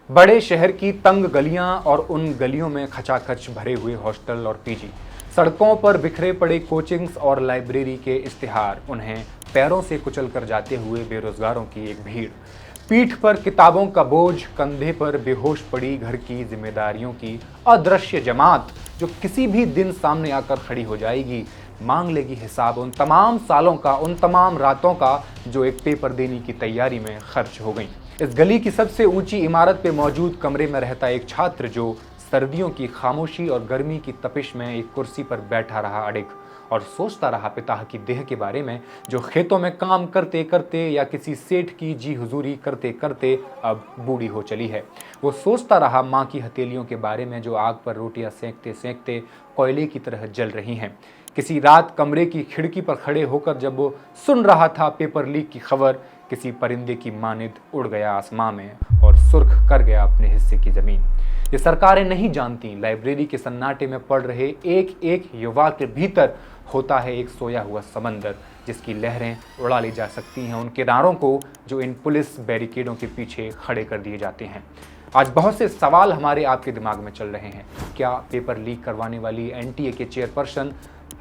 बड़े शहर की तंग गलियां और उन गलियों में खचाखच भरे हुए हॉस्टल और पीजी, सड़कों पर बिखरे पड़े कोचिंग्स और लाइब्रेरी के इश्तिहार, उन्हें पैरों से कुचल कर जाते हुए बेरोजगारों की एक भीड़, पीठ पर किताबों का बोझ, कंधे पर बेहोश पड़ी घर की जिम्मेदारियों की अदृश्य जमात जो किसी भी दिन सामने आकर खड़ी हो जाएगी, मांग लेगी हिसाब उन तमाम सालों का, उन तमाम रातों का जो एक पेपर देने की तैयारी में खर्च हो गई। इस गली की सबसे ऊंची इमारत पे मौजूद कमरे में रहता एक छात्र जो सर्दियों की खामोशी और गर्मी की तपिश में एक कुर्सी पर बैठा रहा अड़िग और सोचता रहा पिता की देह के बारे में, जो खेतों में काम करते करते या किसी सेठ की जी हुजूरी करते करते अब बूढ़ी हो चली है। वो सोचता रहा माँ की हथेलियों के बारे में जो आग पर रोटियां सेंकते सेंकते कोयले की तरह जल रही हैं। किसी रात कमरे की खिड़की पर खड़े होकर जब वो सुन रहा था पेपर लीक की खबर, किसी परिंदे की मानिद उड़ गया आसमां में और सुर्ख कर गया अपने हिस्से की जमीन। ये सरकारें नहीं जानती, लाइब्रेरी के सन्नाटे में पढ़ रहे एक एक युवा के भीतर होता है एक सोया हुआ समंदर, जिसकी लहरें उड़ा ली जा सकती हैं उन किनारों को जो इन पुलिस बैरिकेडों के पीछे खड़े कर दिए जाते हैं। आज बहुत से सवाल हमारे आपके दिमाग में चल रहे हैं। क्या पेपर लीक करवाने वाली एनटीए के चेयरपर्सन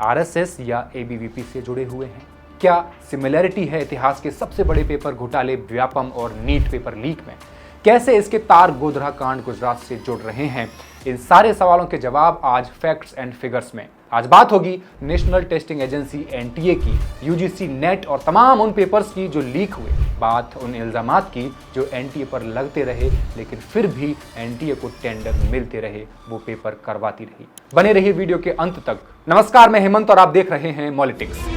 आरएसएस या एबीवीपी से जुड़े हुए हैं? क्या सिमिलैरिटी है इतिहास के सबसे बड़े पेपर घोटाले व्यापम और नीट पेपर लीक में? कैसे इसके तार गोधरा कांड गुजरात से जुड़ रहे हैं? इन सारे सवालों के जवाब आज फैक्ट्स एंड फिगर्स में। आज बात होगी नेशनल टेस्टिंग एजेंसी एनटीए की, यूजीसी नेट और तमाम उन पेपर्स की जो लीक हुए, बात उन इल्जामात की जो एनटीए पर लगते रहे लेकिन फिर भी एनटीए को टेंडर मिलते रहे, वो पेपर करवाती रही। बने रहिए वीडियो के अंत तक। नमस्कार, मैं हेमंत और आप देख रहे हैं मॉलिटिक्स।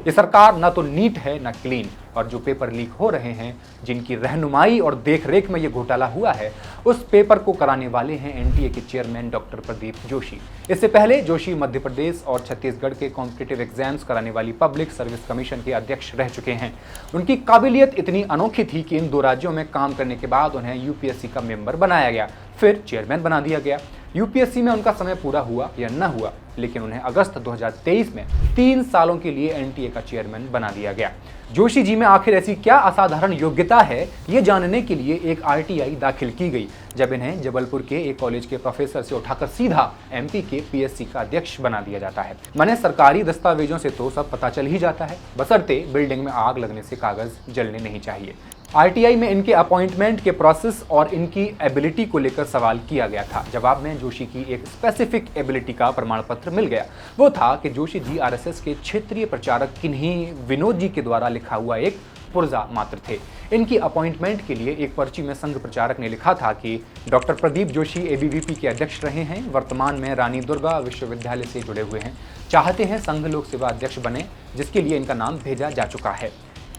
ये सरकार ना तो नीट है ना क्लीन, और जो पेपर लीक हो रहे हैं, जिनकी रहनुमाई और देखरेख में ये घोटाला हुआ है, उस पेपर को कराने वाले हैं एनटीए के चेयरमैन डॉक्टर प्रदीप जोशी। इससे पहले जोशी मध्य प्रदेश और छत्तीसगढ़ के कॉम्पिटिटिव एग्जाम्स कराने वाली पब्लिक सर्विस कमीशन के अध्यक्ष रह चुके हैं। उनकी काबिलियत इतनी अनोखी थी कि इन दो राज्यों में काम करने के बाद उन्हें यूपीएससी का मेंबर बनाया गया, फिर चेयरमैन बना दिया गया। यूपीएससी में उनका समय पूरा हुआ या न हुआ, लेकिन उन्हें अगस्त 2023 में 3 सालों के लिए एनटीए का चेयरमैन बना दिया गया। जोशी जी में आखिर ऐसी क्या असाधारण योग्यता है, ये जानने के लिए एक आरटीआई दाखिल की गई, जब इन्हें जबलपुर के एक कॉलेज के प्रोफेसर से उठाकर सीधा एमपी के पीएससी का अध्यक्ष बना दिया जाता है। माने सरकारी दस्तावेजों से तो सब पता चल ही जाता है, बशर्ते बिल्डिंग में आग लगने से कागज जलने नहीं चाहिए। आरटीआई में इनके अपॉइंटमेंट के प्रोसेस और इनकी एबिलिटी को लेकर सवाल किया गया था। जवाब में जोशी की एक स्पेसिफिक एबिलिटी का प्रमाण पत्र मिल गया। वो था कि जोशी जी आरएसएस के क्षेत्रीय प्रचारक किन्हीं विनोद जी के द्वारा लिखा हुआ एक पुर्जा मात्र थे। इनकी अपॉइंटमेंट के लिए एक पर्ची में संघ प्रचारक ने लिखा था कि डॉक्टर प्रदीप जोशी एबीवीपी के अध्यक्ष रहे हैं, वर्तमान में रानी दुर्गा विश्वविद्यालय से जुड़े हुए हैं, चाहते हैं संघ लोक सेवा अध्यक्ष बने, जिसके लिए इनका नाम भेजा जा चुका है।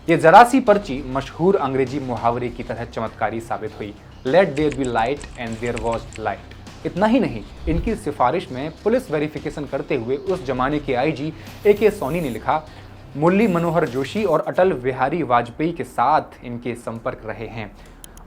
ये जरा सी पर्ची मशहूर अंग्रेजी मुहावरे की तरह चमत्कारी साबित हुई, let there be light and there was light. इतना ही नहीं, इनकी सिफारिश में पुलिस वेरिफिकेशन करते हुए उस जमाने के आईजी ए.के. सोनी ने लिखा, मुरली मनोहर जोशी और अटल बिहारी वाजपेयी के साथ इनके संपर्क रहे हैं।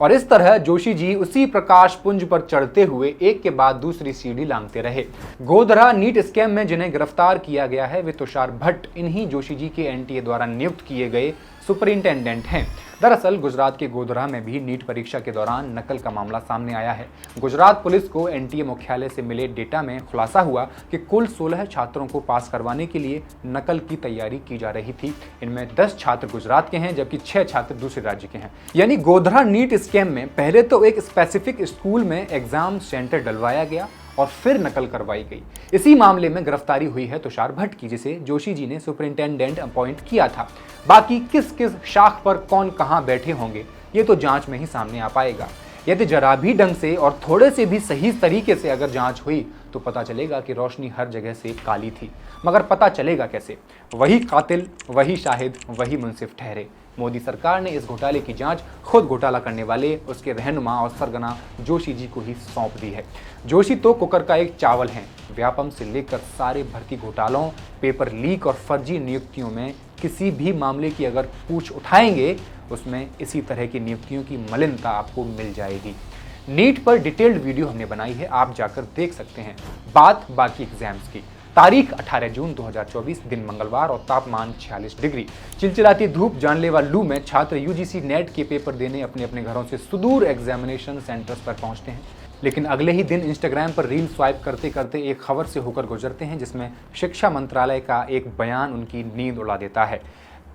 और इस तरह जोशी जी उसी प्रकाश पुंज पर चढ़ते हुए एक के बाद दूसरी सीढ़ी लांघते रहे। गोधरा नीट स्कैम में जिन्हें गिरफ्तार किया गया है, वे तुषार भट्ट इन्हीं जोशी जी के एनटीए द्वारा नियुक्त किए गए सुपरिंटेंडेंट हैं। दरअसल गुजरात के गोधरा में भी नीट परीक्षा के दौरान नकल का मामला सामने आया है। गुजरात पुलिस को एनटीए मुख्यालय से मिले डेटा में खुलासा हुआ कि कुल 16 छात्रों को पास करवाने के लिए नकल की तैयारी की जा रही थी। इनमें 10 छात्र गुजरात के हैं, जबकि 6 छात्र दूसरे राज्य के हैं। यानी गोधरा नीट स्कैम में पहले तो एक स्पेसिफिक स्कूल में एग्जाम सेंटर डलवाया गया और फिर नकल करवाई गई। इसी मामले में गिरफ्तारी हुई है तुषार भट्ट की, जिसे जोशी जी ने सुपरिंटेंडेंट अपॉइंट किया था। बाकी किस किस शाख पर कौन कहां बैठे होंगे, ये तो जांच में ही सामने आ पाएगा। यदि जरा भी ढंग से और थोड़े से भी सही तरीके से अगर जांच हुई तो पता चलेगा कि रोशनी हर जगह से काली थी। मगर पता चलेगा कैसे? वही कातिल, वही शाहिद, वही मुंसिफ ठहरे। मोदी सरकार ने इस घोटाले की जांच खुद घोटाला करने वाले उसके रहनुमा और सरगना जोशी जी को ही सौंप दी है। जोशी तो कुकर का एक चावल हैं। व्यापम से लेकर सारे भर्ती घोटालों, पेपर लीक और फर्जी नियुक्तियों में किसी भी मामले की अगर पूछ उठाएंगे, उसमें इसी तरह की नियुक्तियों की मलिनता आपको मिल जाएगी। नीट पर डिटेल्ड वीडियो हमने बनाई है, आप जाकर देख सकते हैं। बात बाकी एग्जाम्स की, तारीख 18 जून 2024, दिन मंगलवार और तापमान 46 डिग्री। चिलचिलाती धूप, जानलेवा लू में छात्र यूजीसी नेट के पेपर देने अपने अपने घरों से सुदूर एग्जामिनेशन सेंटर्स पर पहुंचते हैं। लेकिन अगले ही दिन इंस्टाग्राम पर रील स्वाइप करते करते एक खबर से होकर गुजरते हैं जिसमें शिक्षा मंत्रालय का एक बयान उनकी नींद उड़ा देता है।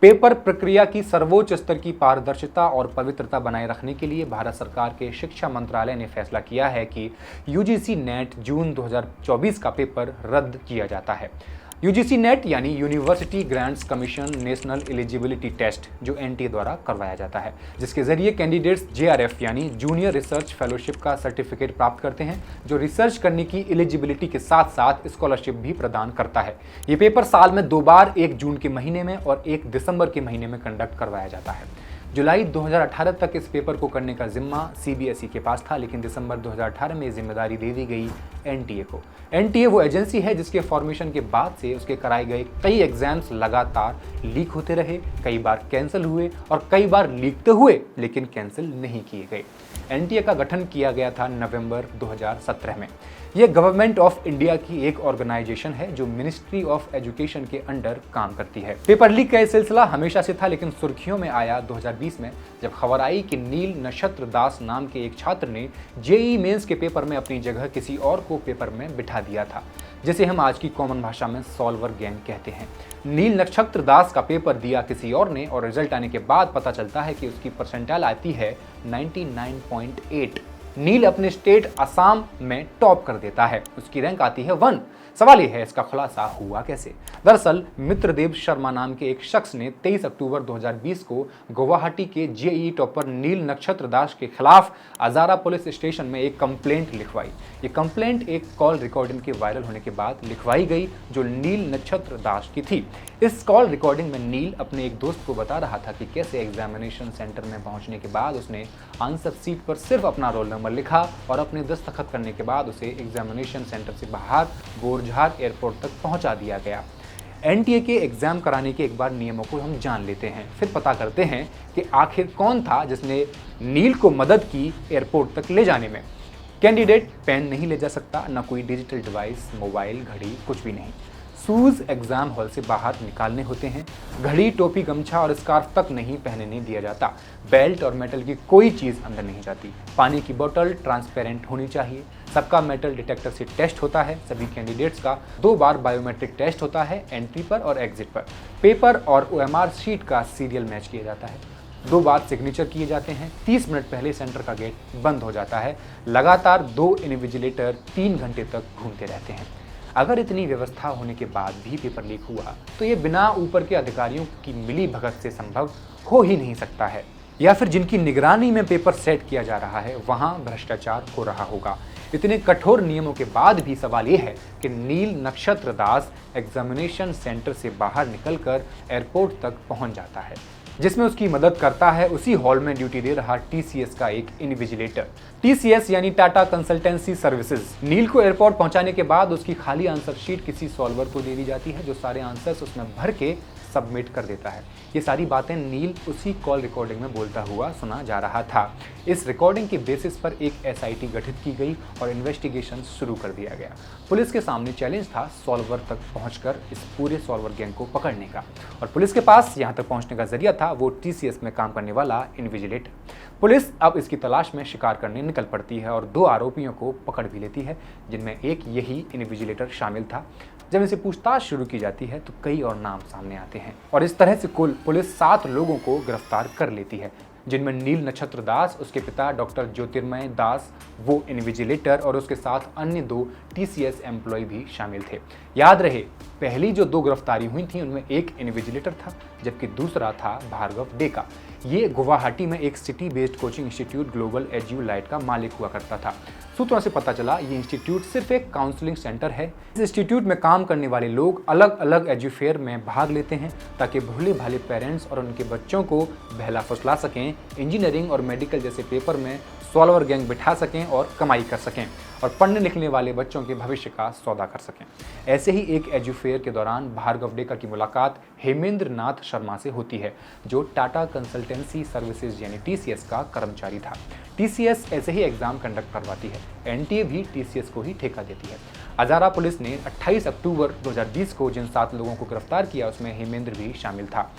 पेपर प्रक्रिया की सर्वोच्च स्तर की पारदर्शिता और पवित्रता बनाए रखने के लिए भारत सरकार के शिक्षा मंत्रालय ने फैसला किया है कि यूजीसी नेट जून 2024 का पेपर रद्द किया जाता है। यूजीसी नेट यानी University Grants Commission National Eligibility Test, जो एनटीए द्वारा करवाया जाता है, जिसके जरिए कैंडिडेट्स जेआरएफ यानी जूनियर रिसर्च फेलोशिप का सर्टिफिकेट प्राप्त करते हैं, जो रिसर्च करने की एलिजिबिलिटी के साथ साथ स्कॉलरशिप भी प्रदान करता है। ये पेपर साल में 2 बार, 1 जून के महीने में और 1 दिसंबर के महीने में कंडक्ट करवाया जाता है। जुलाई 2018 तक इस पेपर को करने का जिम्मा सीबीएसई के पास था, लेकिन दिसंबर 2018 में जिम्मेदारी दे दी गई एनटीए को। एनटीए वो एजेंसी है जिसके फॉर्मेशन के बाद से उसके कराए गए कई एग्जाम्स लगातार लीक होते रहे, कई बार कैंसिल हुए और कई बार लीक तो हुए लेकिन कैंसिल नहीं किए गए। एनटीए का गठन किया गया था नवंबर 2017 में। यह गवर्नमेंट ऑफ इंडिया की एक ऑर्गेनाइजेशन है जो मिनिस्ट्री ऑफ एजुकेशन के अंडर काम करती है। पेपर लीक का यह सिलसिला हमेशा से था, लेकिन सुर्खियों में आया 2020 में, जब खबर आई कि नील नक्षत्र दास नाम के एक छात्र ने जेईई मेंस के पेपर में अपनी जगह किसी और को पेपर में बिठा दिया था, जिसे हम आज की कॉमन भाषा में सॉल्वर गैंग कहते हैं। नील नक्षत्र दास का पेपर दिया किसी और ने और रिजल्ट आने के बाद पता चलता है कि उसकी परसेंटाइल आती है 99.8। नील अपने स्टेट असम में टॉप कर देता है, उसकी रैंक आती है 1। सवाल यह है, इसका खुलासा हुआ कैसे? दरअसल मित्रदेव शर्मा नाम के एक शख्स ने 23 अक्टूबर 2020 को गुवाहाटी के जेईई टॉपर नील नक्षत्र दास के खिलाफ अजारा पुलिस स्टेशन में एक कंप्लेंट लिखवाई। ये कंप्लेंट एक कॉल रिकॉर्डिंग के वायरल होने के बाद लिखवाई गई जो नील नक्षत्र दास की थी। इस कॉल रिकॉर्डिंग में नील अपने एक दोस्त को बता रहा था कि कैसे एग्जामिनेशन सेंटर में पहुंचने के बाद उसने आंसर सीट पर सिर्फ अपना रोल नंबर लिखा और अपने दस्तखत करने के बाद उसे एग्जामिनेशन सेंटर से बाहर बोरझार एयरपोर्ट तक पहुंचा दिया गया। एनटीए के एग्जाम कराने के एक बार नियमों को हम जान लेते हैं, फिर पता करते हैं कि आखिर कौन था जिसने नील को मदद की एयरपोर्ट तक ले जाने में। कैंडिडेट पेन नहीं ले जा सकता, ना कोई डिजिटल डिवाइस, मोबाइल, घड़ी, कुछ भी नहीं। शूज एग्जाम हॉल से बाहर निकालने होते हैं। घड़ी, टोपी, गमछा और स्कार्फ तक नहीं पहनने दिया जाता। बेल्ट और मेटल की कोई चीज़ अंदर नहीं जाती। पानी की बोतल ट्रांसपेरेंट होनी चाहिए। सबका मेटल डिटेक्टर से टेस्ट होता है। सभी कैंडिडेट्स का 2 बार बायोमेट्रिक टेस्ट होता है, एंट्री पर और एग्जिट पर। पेपर और ओएमआर शीट का सीरियल मैच किया जाता है। 2 बार सिग्नेचर किए जाते हैं। 30 मिनट पहले सेंटर का गेट बंद हो जाता है। लगातार 2 इन्विजिलेटर 3 घंटे तक घूमते रहते हैं। अगर इतनी व्यवस्था होने के बाद भी पेपर लीक हुआ तो ये बिना ऊपर के अधिकारियों की मिली भगत से संभव हो ही नहीं सकता है, या फिर जिनकी निगरानी में पेपर सेट किया जा रहा है वहां भ्रष्टाचार हो रहा होगा। इतने कठोर नियमों के बाद भी सवाल ये है कि नील नक्षत्र दास एग्जामिनेशन सेंटर से बाहर निकलकर एयरपोर्ट तक पहुंच जाता है, जिसमें उसकी मदद करता है उसी हॉल में ड्यूटी दे रहा टीसीएस का एक इन्विजिलेटर। टीसीएस यानी टाटा कंसल्टेंसी सर्विसेज। नील को एयरपोर्ट पहुंचाने के बाद उसकी खाली आंसर शीट किसी सॉल्वर को दे दी जाती है, जो सारे आंसर्स उसमें भर के सबमिट कर देता है। ये सारी बातें नील उसी कॉल रिकॉर्डिंग में बोलता हुआ सुना जा रहा था। इस रिकॉर्डिंग के बेसिस पर एक एसआईटी गठित की गई और इन्वेस्टिगेशन शुरू कर दिया गया। पुलिस के सामने चैलेंज था सॉल्वर तक पहुंचकर इस पूरे सॉल्वर गैंग को पकड़ने का, और पुलिस के पास यहां तक पहुंचने का जरिया था वो टीसीएस में काम करने वाला इन्विजिलेटर। पुलिस अब इसकी तलाश में शिकार करने निकल पड़ती है और 2 आरोपियों को पकड़ भी लेती है, जिनमें एक यही इन्विजिलेटर शामिल था। जब इसे पूछताछ शुरू की जाती है तो कई और नाम सामने आते हैं और इस तरह से कुल पुलिस 7 लोगों को गिरफ्तार कर लेती है, जिनमें नील नक्षत्र दास, उसके पिता डॉक्टर ज्योतिर्मय दास, वो इन्विजिलेटर और उसके साथ अन्य 2 टीसीएस एम्प्लॉय भी शामिल थे। याद रहे, पहली जो 2 गिरफ्तारी हुई थी उनमें एक इन्विजिलेटर था जबकि दूसरा था भार्गव डेका। ये गुवाहाटी में एक city based coaching institute global edu light का मालिक हुआ करता था। सूत्रों से पता चला ये इंस्टीट्यूट सिर्फ एक काउंसलिंग सेंटर है। इस इंस्टीट्यूट में काम करने वाले लोग अलग अलग एजुफेयर में भाग लेते हैं ताकि भोले भाले पेरेंट्स और उनके बच्चों को बहला फुसला सकें, इंजीनियरिंग और मेडिकल जैसे पेपर में सॉल्वर गैंग बिठा सकें और कमाई कर सकें। और पढ़ने लिखने वाले बच्चों के भविष्य का सौदा कर सकें। ऐसे ही एक एजुफेयर के दौरान भार्गव डेकर की मुलाकात हेमेंद्र नाथ शर्मा से होती है, जो टाटा कंसल्टेंसी सर्विसेज यानी TCS का कर्मचारी था। TCS ऐसे ही एग्जाम कंडक्ट करवाती है। NTA भी TCS को ही ठेका देती है। हजारा पुलिस ने 28 अक्टूबर 2020 को जिन 7 लोगों को गिरफ्तार किया उसमें हेमेंद्र भी शामिल था।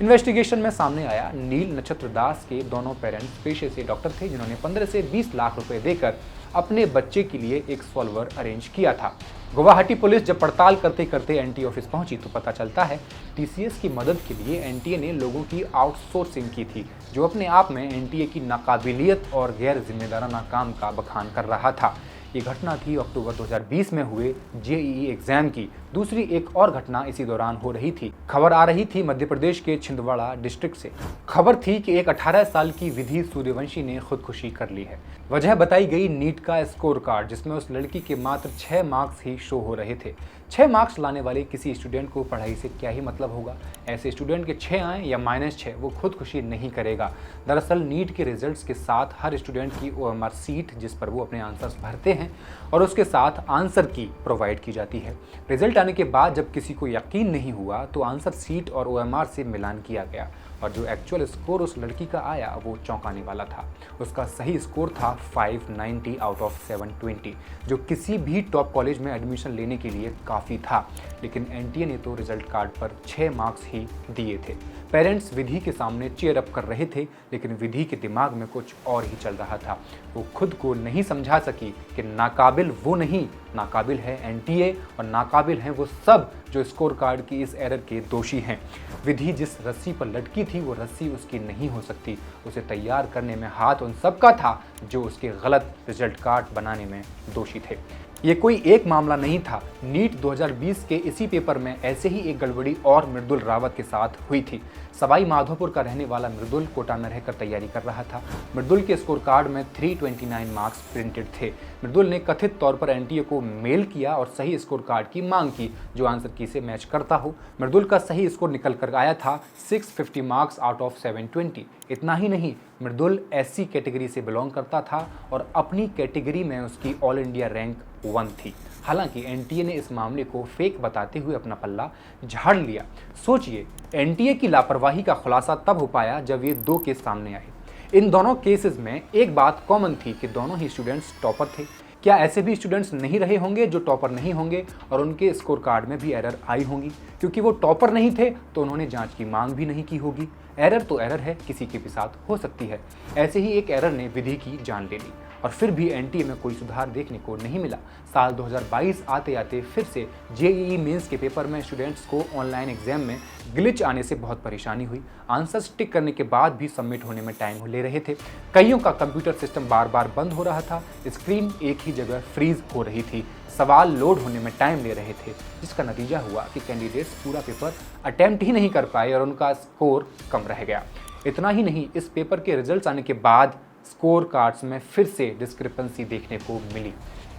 इन्वेस्टिगेशन में सामने आया नील नक्षत्र दास के दोनों पेरेंट्स पेशे से डॉक्टर थे, जिन्होंने 15 से 20 लाख रुपए देकर अपने बच्चे के लिए एक सॉल्वर अरेंज किया था। गुवाहाटी पुलिस जब पड़ताल करते करते NTA ऑफिस पहुंची तो पता चलता है TCS की मदद के लिए NTA ने लोगों की आउटसोर्सिंग की थी, जो अपने आप में NTA की नाकाबिलियत और गैर जिम्मेदाराना काम का बखान कर रहा था। ये घटना थी अक्टूबर 2020 में हुए JEE एग्जाम की। दूसरी एक और घटना इसी दौरान हो रही थी। खबर आ रही थी मध्य प्रदेश के छिंदवाड़ा डिस्ट्रिक्ट से। खबर थी कि एक 18 साल की विधि सूर्यवंशी ने खुदकुशी कर ली है। वजह बताई गई नीट का स्कोर कार्ड, जिसमें उस लड़की के मात्र 6 मार्क्स ही शो हो रहे थे। 6 मार्क्स लाने वाले किसी स्टूडेंट को पढ़ाई से क्या ही मतलब होगा। ऐसे स्टूडेंट के 6 आए या -6, वो खुदकुशी नहीं करेगा। दरअसल नीट के रिजल्ट्स के साथ हर स्टूडेंट की OMR सीट, जिस पर वो अपने आंसर्स भरते हैं, और उसके साथ आंसर की प्रोवाइड की जाती है। रिजल्ट आने के बाद जब किसी को यकीन नहीं हुआ तो आंसर सीट और OMR से मिलान किया गया, और जो एक्चुअल स्कोर उस लड़की का आया वो चौंकाने वाला था। उसका सही स्कोर था 590 आउट ऑफ 720, जो किसी भी टॉप कॉलेज में एडमिशन लेने के लिए काफ़ी था। लेकिन NTA ने तो रिजल्ट कार्ड पर 6 मार्क्स ही दिए थे। पेरेंट्स विधि के सामने चीयर अप कर रहे थे, लेकिन विधि के दिमाग में कुछ और ही चल रहा था। वो खुद को नहीं समझा सकी कि नाकाबिल वो नहीं, नाकाबिल है NTA, और नाकाबिल हैं वो सब जो स्कोर कार्ड की इस एरर के दोषी हैं। विधि जिस रस्सी पर लटकी थी वो रस्सी उसकी नहीं हो सकती। उसे तैयार करने में हाथ उन सबका था जो उसके गलत रिजल्ट कार्ड बनाने में दोषी थे। ये कोई एक मामला नहीं था। नीट 2020 के इसी पेपर में ऐसे ही एक गड़बड़ी और मृदुल रावत के साथ हुई थी। सवाई माधोपुर का रहने वाला मृदुल कोटा में रहकर तैयारी कर रहा था। मृदुल के स्कोर कार्ड में 329 मार्क्स प्रिंटेड थे। मृदुल ने कथित तौर पर NTA को मेल किया और सही स्कोर कार्ड की मांग की जो आंसर की से मैच करता हो। मृदुल का सही स्कोर निकल कर आया था 650 मार्क्स आउट ऑफ 720। इतना ही नहीं, मृदुल SC कैटेगरी से बिलोंग करता था और अपनी कैटेगरी में उसकी ऑल इंडिया रैंक 1 थी। हालांकि NTA ने इस मामले को फेक बताते हुए अपना पल्ला झाड़ लिया। सोचिए, NTA की लापरवाही का खुलासा तब हो पाया जब ये 2 केस सामने आए। इन दोनों केसेस में एक बात कॉमन थी कि दोनों ही स्टूडेंट्स टॉपर थे। क्या ऐसे भी स्टूडेंट्स नहीं रहे होंगे जो टॉपर नहीं होंगे और उनके स्कोर कार्ड में भी एरर आई होंगी? क्योंकि वो टॉपर नहीं थे तो उन्होंने जांच की मांग भी नहीं की होगी। एरर तो एरर है, किसी के भी साथ हो सकती है। ऐसे ही एक एरर ने विधि की जान ले ली और फिर भी NTA में कोई सुधार देखने को नहीं मिला। साल 2022 आते आते फिर से JEE मेंस के पेपर में स्टूडेंट्स को ऑनलाइन एग्जाम में ग्लिच आने से बहुत परेशानी हुई। आंसर्स टिक करने के बाद भी सबमिट होने में टाइम ले रहे थे। कईयों का कंप्यूटर सिस्टम बार बार बंद हो रहा था। स्क्रीन एक ही जगह फ्रीज हो रही थी। सवाल लोड होने में टाइम ले रहे थे, जिसका नतीजा हुआ कि कैंडिडेट्स पूरा पेपर अटेम्प्ट ही नहीं कर पाए और उनका स्कोर कम रह गया। इतना ही नहीं, इस पेपर के रिजल्ट्स आने के बाद स्कोर कार्ड्स में फिर से डिस्क्रिपेंसी देखने को मिली।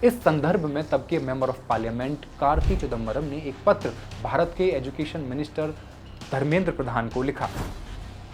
इस संदर्भ में तब के member of parliament Karti Chidambaram ने एक पत्र भारत के एजुकेशन मिनिस्टर धर्मेंद्र प्रधान को लिखा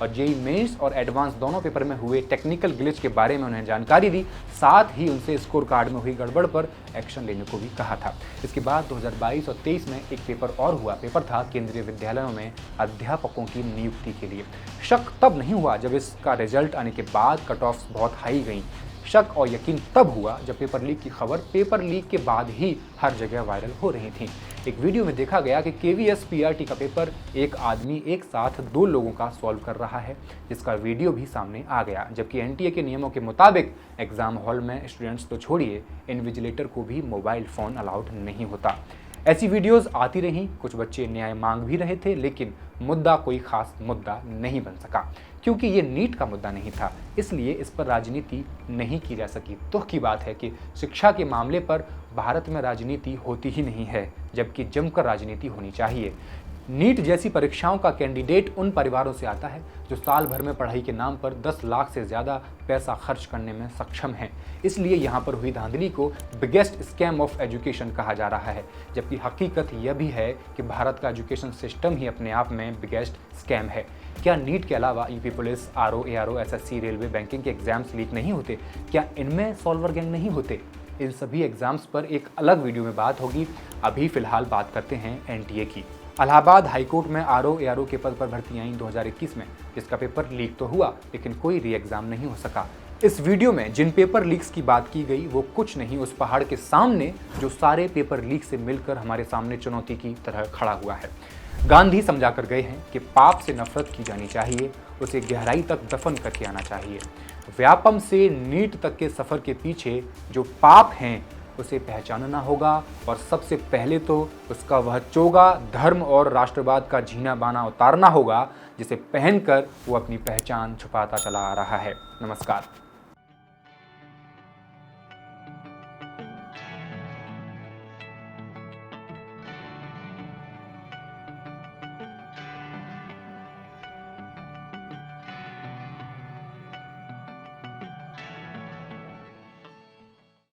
और JEE मेंस और एडवांस दोनों पेपर में हुए टेक्निकल ग्लिच के बारे में उन्हें जानकारी दी। साथ ही उनसे स्कोर कार्ड में हुई गड़बड़ पर एक्शन लेने को भी कहा था। इसके बाद 2022 और 23 में एक पेपर और हुआ। पेपर था केंद्रीय विद्यालयों में अध्यापकों की नियुक्ति के लिए। शक तब नहीं हुआ जब इसका रिजल्ट आने के बाद कट ऑफ्स बहुत हाई गई। शक और यकीन तब हुआ जब पेपर लीक की खबर पेपर लीक के बाद ही हर जगह वायरल हो रही थी। एक वीडियो में देखा गया कि KVS PRT का पेपर एक आदमी एक साथ 2 लोगों का सॉल्व कर रहा है, जिसका वीडियो भी सामने आ गया। जबकि NTA के नियमों के मुताबिक एग्जाम हॉल में स्टूडेंट्स तो छोड़िए, इन्विजिलेटर को भी मोबाइल फ़ोन अलाउड नहीं होता। ऐसी वीडियोस आती रहीं। कुछ बच्चे न्याय मांग भी रहे थे, लेकिन मुद्दा कोई खास मुद्दा नहीं बन सका क्योंकि ये नीट का मुद्दा नहीं था, इसलिए इस पर राजनीति नहीं की जा सकी। दुख की बात है कि शिक्षा के मामले पर भारत में राजनीति होती ही नहीं है, जबकि जमकर राजनीति होनी चाहिए। नीट जैसी परीक्षाओं का कैंडिडेट उन परिवारों से आता है जो साल भर में पढ़ाई के नाम पर 10 लाख से ज़्यादा पैसा खर्च करने में सक्षम हैं। इसलिए यहाँ पर हुई धांधली को बिगेस्ट स्कैम ऑफ एजुकेशन कहा जा रहा है, जबकि हकीकत यह भी है कि भारत का एजुकेशन सिस्टम ही अपने आप में बिगेस्ट स्कैम है। क्या नीट के अलावा UP police, RO, ARO, SSC, railway, banking के एग्जाम्स लीक नहीं होते? क्या इनमें सॉल्वर गैंग नहीं होते? इन सभी एग्जाम्स पर एक अलग वीडियो में बात होगी। अभी फिलहाल बात करते हैं एनटीए की। इलाहाबाद हाईकोर्ट में आरओ एआरओ के पद पर भर्ती आई 2021 में। इसका पेपर लीक तो हुआ, लेकिन कोई री एग्जाम नहीं हो सका। इस वीडियो में जिन पेपर लीक्स की बात की गई वो कुछ नहीं उस पहाड़ के सामने जो सारे पेपर लीक से मिलकर हमारे सामने चुनौती की तरह खड़ा हुआ है। गांधी समझा कर गए हैं कि पाप से नफरत की जानी चाहिए, उसे गहराई तक दफन करके आना चाहिए। व्यापम से नीट तक के सफर के पीछे जो पाप हैं उसे पहचानना होगा, और सबसे पहले तो उसका वह चोगा धर्म और राष्ट्रवाद का झीना बाना उतारना होगा, जिसे पहनकर वो अपनी पहचान छुपाता चला आ रहा है। नमस्कार।